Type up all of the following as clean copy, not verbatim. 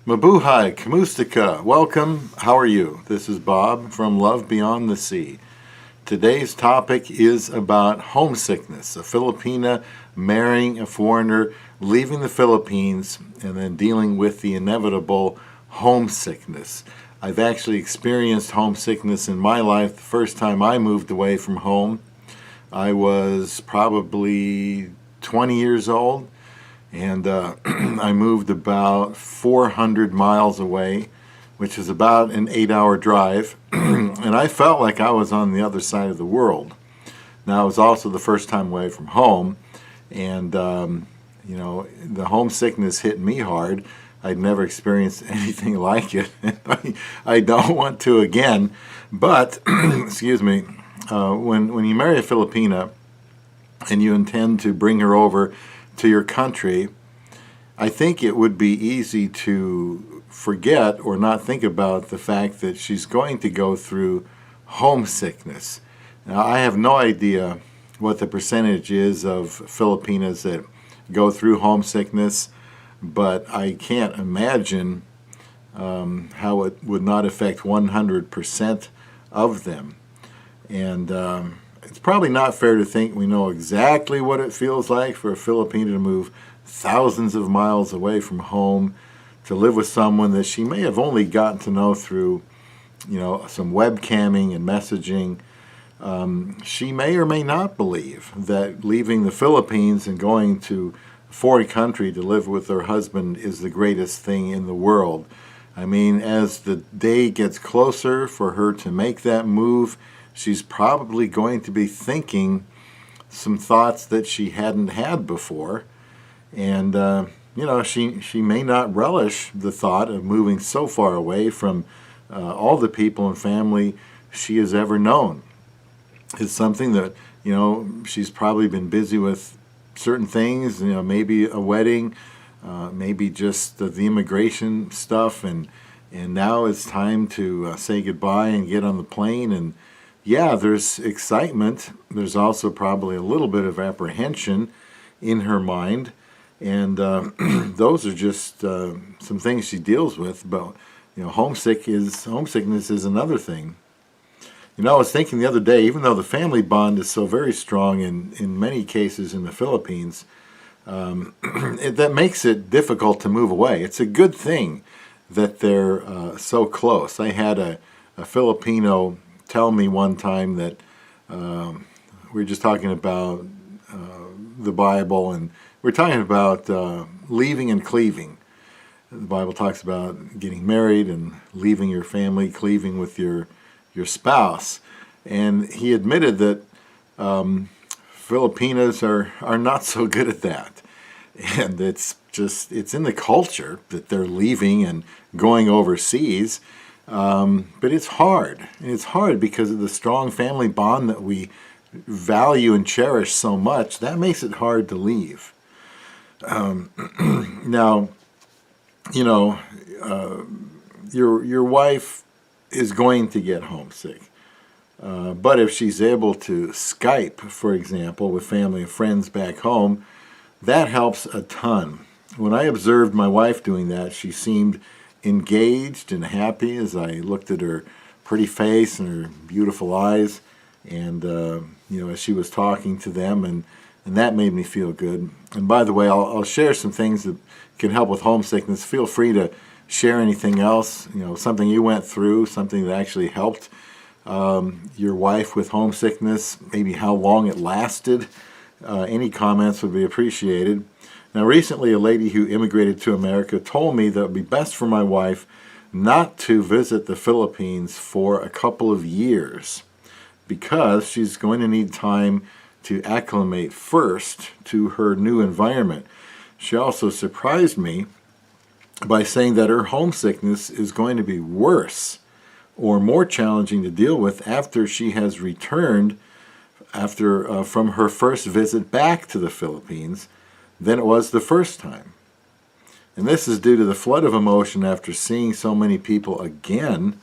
Mabuhay, Kamustika, welcome. How are you? This is Bob from Love Beyond the Sea. Today's topic is about homesickness, a Filipina marrying a foreigner, leaving the Philippines, and then dealing with the inevitable homesickness. I've actually experienced homesickness in my life the first time I moved away from home. I was probably 20 years old. And I moved about 400 miles away, which is about an 8-hour drive. And I felt like I was on the other side of the world. Now, it was also the first time away from home. And, the homesickness hit me hard. I'd never experienced anything like it. I don't want to again. But, excuse me, when you marry a Filipina and you intend to bring her over to your country, I think it would be easy to forget or not think about the fact that she's going to go through homesickness. Now, I have no idea what the percentage is of Filipinas that go through homesickness, but I can't imagine how it would not affect 100% of them. And it's probably not fair to think we know exactly what it feels like for a Filipina to move thousands of miles away from home to live with someone that she may have only gotten to know through, some webcamming and messaging. She may or may not believe that leaving the Philippines and going to a foreign country to live with her husband is the greatest thing in the world. I mean, as the day gets closer for her to make that move, she's probably going to be thinking some thoughts that she hadn't had before. And, she may not relish the thought of moving so far away from all the people and family she has ever known. It's something that, she's probably been busy with certain things, maybe a wedding, maybe just the immigration stuff. And now it's time to say goodbye and get on the plane. And yeah, there's excitement. There's also probably a little bit of apprehension in her mind. And those are just some things she deals with. But, homesickness is another thing. I was thinking the other day, even though the family bond is so very strong in many cases in the Philippines, that makes it difficult to move away. It's a good thing that they're so close. I had a Filipino tell me one time that we were just talking about the Bible, and we're talking about leaving and cleaving. The Bible talks about getting married and leaving your family, cleaving with your spouse. And he admitted that Filipinas are not so good at that. And it's in the culture that they're leaving and going overseas. But it's hard. And it's hard because of the strong family bond that we value and cherish so much. That makes it hard to leave. Now, your wife is going to get homesick. But if she's able to Skype, for example, with family and friends back home, that helps a ton. When I observed my wife doing that, she seemed engaged and happy as I looked at her pretty face and her beautiful eyes, and as she was talking to them, and that made me feel good. And by the way, I'll share some things that can help with homesickness. Feel free to share anything else, something you went through, something that actually helped your wife with homesickness, maybe how long it lasted. Any comments would be appreciated. Now, recently, a lady who immigrated to America told me that it would be best for my wife not to visit the Philippines for a couple of years because she's going to need time to acclimate first to her new environment. She also surprised me by saying that her homesickness is going to be worse or more challenging to deal with after she has returned from her first visit back to the Philippines than it was the first time. And this is due to the flood of emotion after seeing so many people again,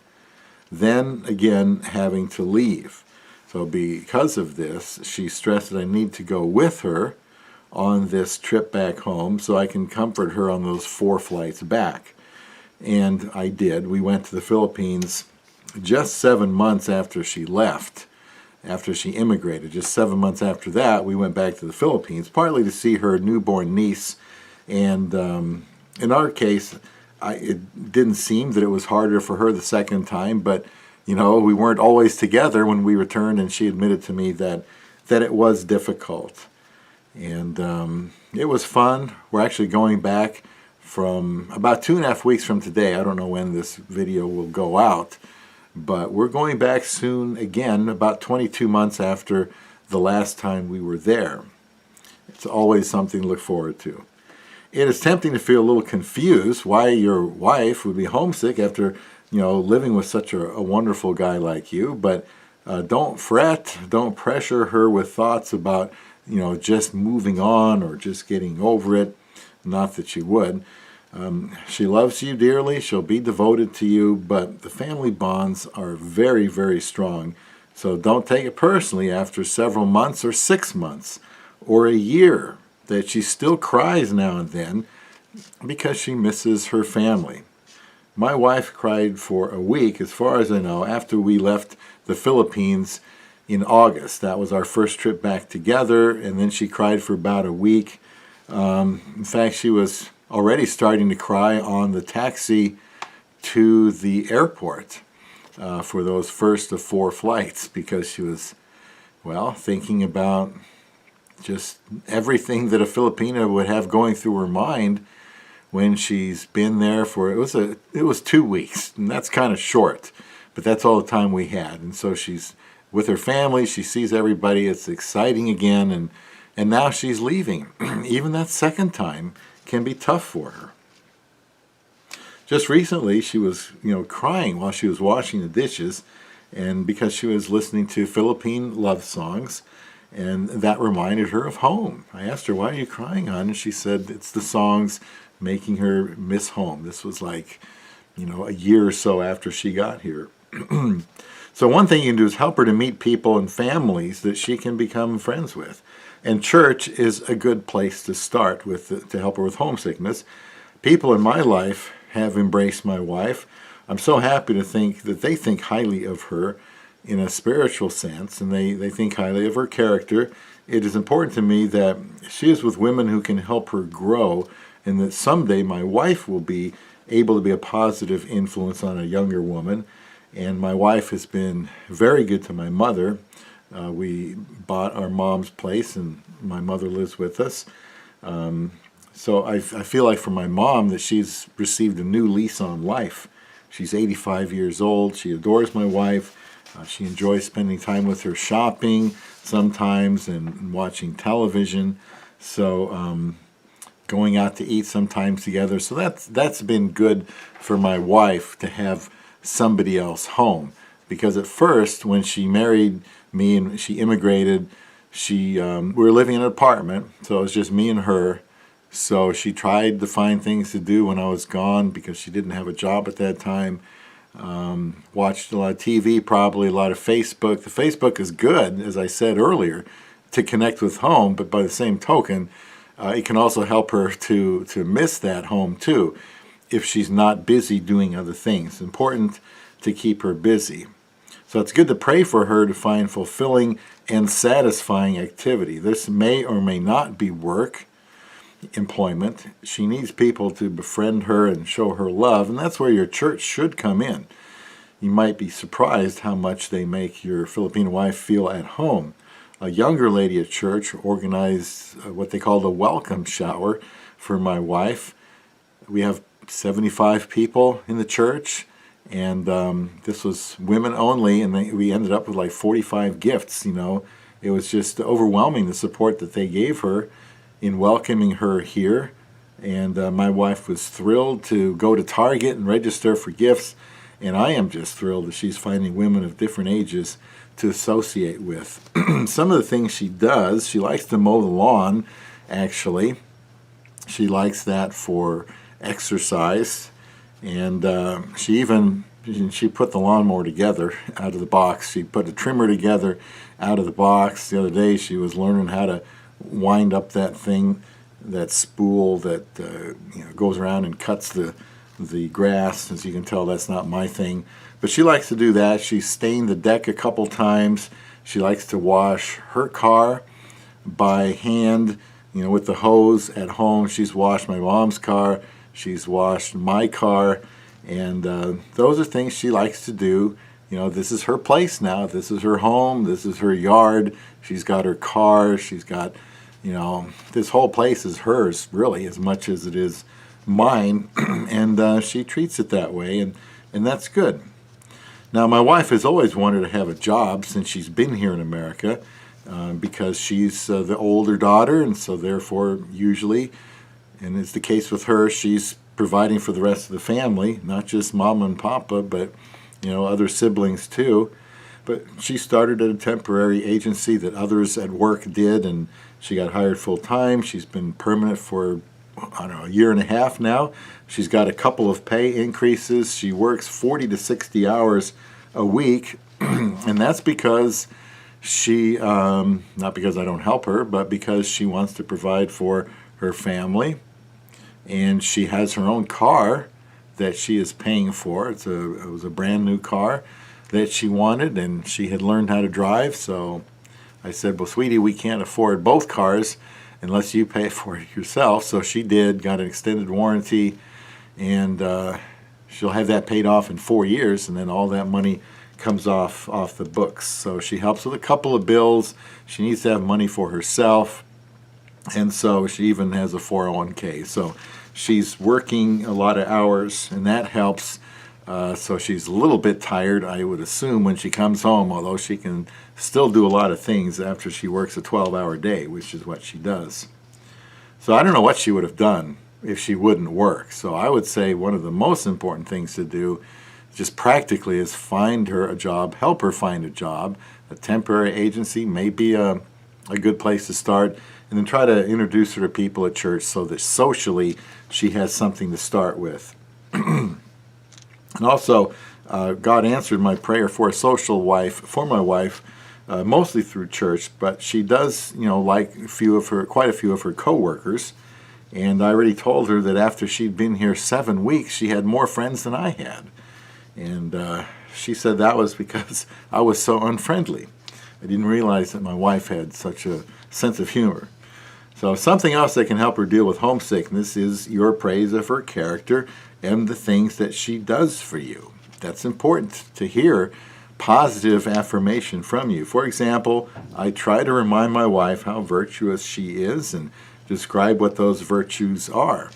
then again having to leave. So because of this, she stressed that I need to go with her on this trip back home so I can comfort her on those 4 flights back. And I did. We went to the Philippines just 7 months after she left, after she immigrated. Just 7 months after that, we went back to the Philippines, partly to see her newborn niece. And in our case, it didn't seem that it was harder for her the second time, but we weren't always together when we returned, and she admitted to me that it was difficult. And it was fun. We're actually going back from about 2.5 weeks from today. I don't know when this video will go out, but we're going back soon again, about 22 months after the last time we were there. It's always something to look forward to. It is tempting to feel a little confused why your wife would be homesick after, living with such a wonderful guy like you, but don't fret, don't pressure her with thoughts about, just moving on or just getting over it. Not that she would. She loves you dearly, she'll be devoted to you, but the family bonds are very, very strong. So don't take it personally after several months or 6 months or a year that she still cries now and then because she misses her family. My wife cried for a week, as far as I know, after we left the Philippines in August. That was our first trip back together, and then she cried for about a week. In fact, she was already starting to cry on the taxi to the airport for those first of 4 flights, because she was, thinking about just everything that a Filipina would have going through her mind when she's been there for, it was 2 weeks, and that's kind of short, but that's all the time we had. And so she's with her family, she sees everybody, it's exciting again, and now she's leaving. Even that second time can be tough for her. Just recently, she was, crying while she was washing the dishes, and because she was listening to Philippine love songs, and that reminded her of home. I asked her, "Why are you crying, hon?" And she said, "It's the songs making her miss home." This was like, a year or so after she got here. So one thing you can do is help her to meet people and families that she can become friends with. And church is a good place to start with, to help her with homesickness. People in my life have embraced my wife. I'm so happy to think that they think highly of her in a spiritual sense, and they think highly of her character. It is important to me that she is with women who can help her grow, and that someday my wife will be able to be a positive influence on a younger woman. And my wife has been very good to my mother. We bought our mom's place, and my mother lives with us. So I feel like for my mom that she's received a new lease on life. She's 85 years old. She adores my wife. She enjoys spending time with her, shopping sometimes, and watching television. So going out to eat sometimes together. So that's been good for my wife to have somebody else home. Because at first, when she married me and she immigrated, we were living in an apartment, so it was just me and her. So she tried to find things to do when I was gone because she didn't have a job at that time. Watched a lot of TV, probably a lot of Facebook. The Facebook is good, as I said earlier, to connect with home, but by the same token, it can also help her to miss that home too if she's not busy doing other things. It's important to keep her busy. So it's good to pray for her to find fulfilling and satisfying activity. This may or may not be work, employment. She needs people to befriend her and show her love, and that's where your church should come in. You might be surprised how much they make your Filipino wife feel at home. A younger lady at church organized what they call the welcome shower for my wife. We have 75 people in the church, and this was women only, and we ended up with like 45 gifts. It was just overwhelming, the support that they gave her in welcoming her here. And my wife was thrilled to go to Target and register for gifts, and I am just thrilled that she's finding women of different ages to associate with. Some of the things she does, she likes to mow the lawn, actually. She likes that for exercise, and she put the lawnmower together out of the box. She put a trimmer together out of the box. The other day she was learning how to wind up that thing, that spool that goes around and cuts the the grass. As you can tell, that's not my thing. But she likes to do that. She's stained the deck a couple times. She likes to wash her car by hand, with the hose at home. She's washed my mom's car. She's washed my car. And those are things she likes to do. This is her place now. This is her home. This is her yard. She's got her car. She's got, this whole place is hers, really, as much as it is mine. And she treats it that way, and that's good. Now, my wife has always wanted to have a job since she's been here in America, because she's the older daughter, and so therefore, usually, and it's the case with her, she's providing for the rest of the family, not just mama and papa, but other siblings too. But she started at a temporary agency that others at work did, and she got hired full time. She's been permanent for, a year and a half now. She's got a couple of pay increases. She works 40 to 60 hours a week, and that's because she, not because I don't help her, but because she wants to provide for her family. And she has her own car that she is paying for. It was a brand new car that she wanted, and she had learned how to drive. So I said, well, sweetie, we can't afford both cars unless you pay for it yourself. So she did, got an extended warranty, and she'll have that paid off in 4 years, and then all that money comes off the books. So she helps with a couple of bills. She needs to have money for herself, and so she even has a 401k. So she's working a lot of hours, and that helps. So she's a little bit tired, I would assume, when she comes home, although she can still do a lot of things after she works a 12-hour day, which is what she does. So I don't know what she would have done if she wouldn't work. So I would say one of the most important things to do, just practically, is find her a job, help her find a job. A temporary agency may be a good place to start, and then try to introduce her to people at church so that socially she has something to start with. And also, God answered my prayer for a social wife, for my wife, mostly through church, but she does, like quite a few of her coworkers. And I already told her that after she'd been here 7 weeks, she had more friends than I had. And she said that was because I was so unfriendly. I didn't realize that my wife had such a sense of humor. So something else that can help her deal with homesickness is your praise of her character and the things that she does for you. That's important to hear positive affirmation from you. For example, I try to remind my wife how virtuous she is and describe what those virtues are.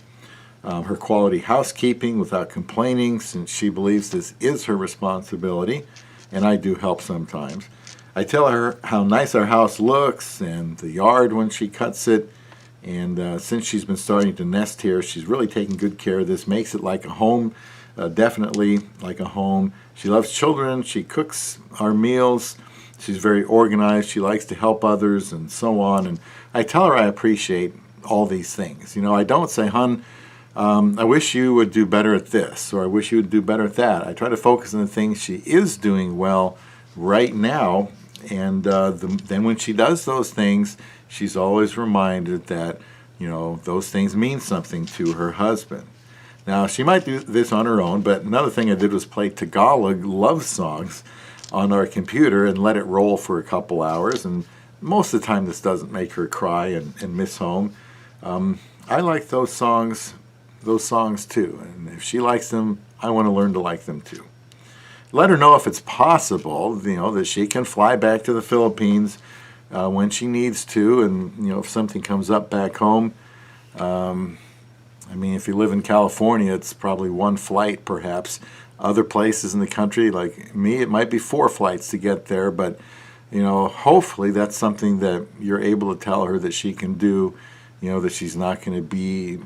Her quality housekeeping without complaining, since she believes this is her responsibility, and I do help sometimes. I tell her how nice our house looks and the yard when she cuts it. And since she's been starting to nest here, she's really taking good care of this, makes it like a home, definitely like a home. She loves children. She cooks our meals. She's very organized. She likes to help others and so on. And I tell her I appreciate all these things. I don't say, hon, I wish you would do better at this, or I wish you would do better at that. I try to focus on the things she is doing well right now. And then when she does those things, she's always reminded that, those things mean something to her husband. Now, she might do this on her own, but another thing I did was play Tagalog love songs on our computer and let it roll for a couple hours. And most of the time, this doesn't make her cry and miss home. I like those songs too. And if she likes them, I want to learn to like them too. Let her know if it's possible, that she can fly back to the Philippines when she needs to, and if something comes up back home. If you live in California, it's probably one flight, perhaps. Other places in the country, like me, it might be 4 flights to get there. But hopefully that's something that you're able to tell her that she can do. That she's not going to be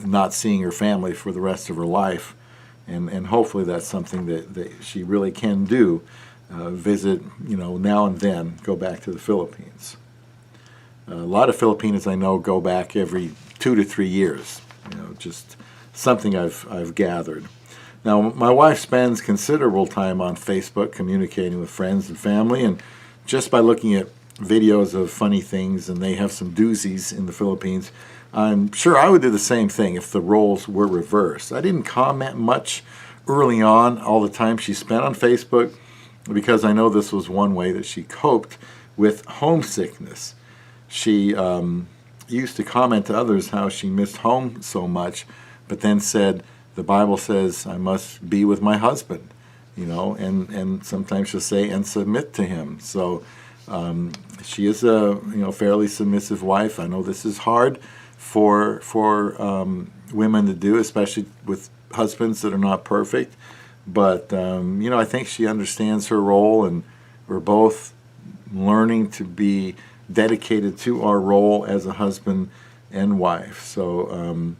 not seeing her family for the rest of her life. And hopefully that's something that she really can do, visit, now and then, go back to the Philippines. A lot of Filipinos I know go back every 2 to 3 years, just something I've gathered. Now, my wife spends considerable time on Facebook communicating with friends and family, and just by looking at videos of funny things, and they have some doozies in the Philippines, I'm sure I would do the same thing if the roles were reversed. I didn't comment much early on all the time she spent on Facebook because I know this was one way that she coped with homesickness. She used to comment to others how she missed home so much, but then said, the Bible says I must be with my husband, and sometimes she'll say, and submit to him. So she is a fairly submissive wife. I know this is hard for women to do, especially with husbands that are not perfect. But I think she understands her role, and we're both learning to be dedicated to our role as a husband and wife. So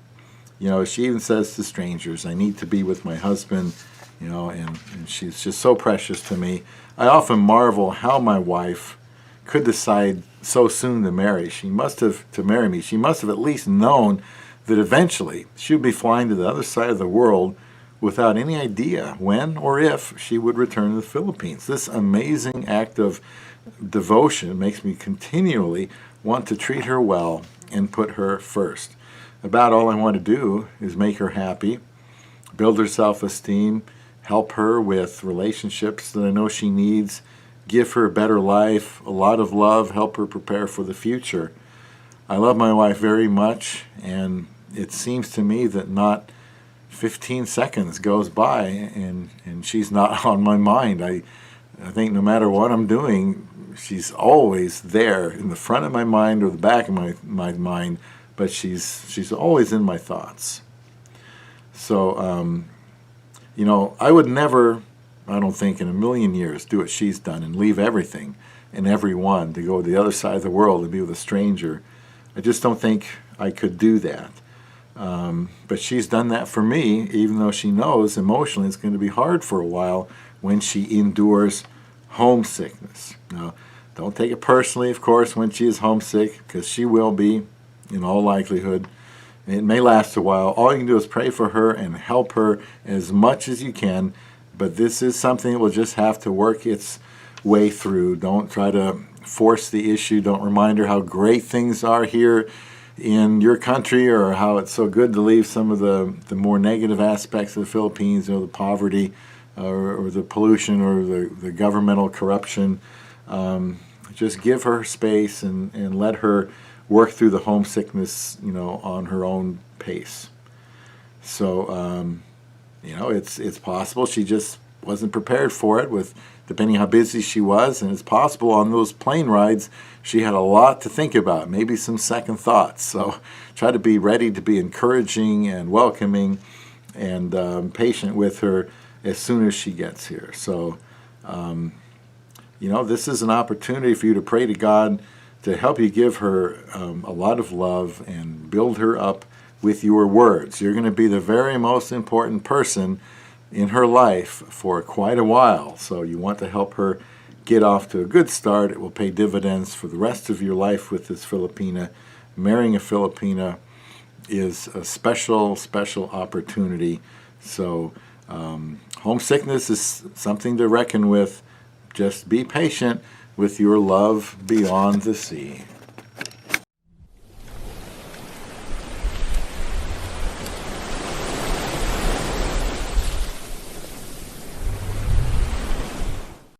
she even says to strangers, I need to be with my husband, and she's just so precious to me. I often marvel how my wife could decide so soon to marry. To marry me. She must have at least known that eventually she would be flying to the other side of the world without any idea when or if she would return to the Philippines. This amazing act of devotion makes me continually want to treat her well and put her first. About all I want to do is make her happy, build her self-esteem, help her with relationships that I know she needs, give her a better life, a lot of love, help her prepare for the future. I love my wife very much, and it seems to me that not 15 seconds goes by and she's not on my mind. I think no matter what I'm doing, she's always there in the front of my mind or the back of my mind, but she's always in my thoughts. So, I would never, I don't think in a million years, do what she's done and leave everything and everyone to go to the other side of the world and be with a stranger. I just don't think I could do that. But she's done that for me, even though she knows emotionally it's going to be hard for a while when she endures homesickness. Now, don't take it personally, of course, when she is homesick, because she will be, in all likelihood. It may last a while. All you can do is pray for her and help her as much as you can, but this is something that will just have to work its way through. Don't try to force the issue. Don't remind her how great things are here in your country, or how it's so good to leave some of the more negative aspects of the Philippines, the poverty or the pollution or the governmental corruption. Just give her space and let her work through the homesickness, on her own pace. So, it's possible she just wasn't prepared for it, with depending how busy she was, and it's possible on those plane rides she had a lot to think about, maybe some second thoughts. So try to be ready to be encouraging and welcoming and patient with her as soon as she gets here. So, this is an opportunity for you to pray to God to help you give her a lot of love and build her up with your words. You're going to be the very most important person in her life for quite a while, so you want to help her get off to a good start. It will pay dividends for the rest of your life with this Filipina. Marrying a Filipina is a special, special opportunity. So homesickness is something to reckon with. Just be patient with your love beyond the sea.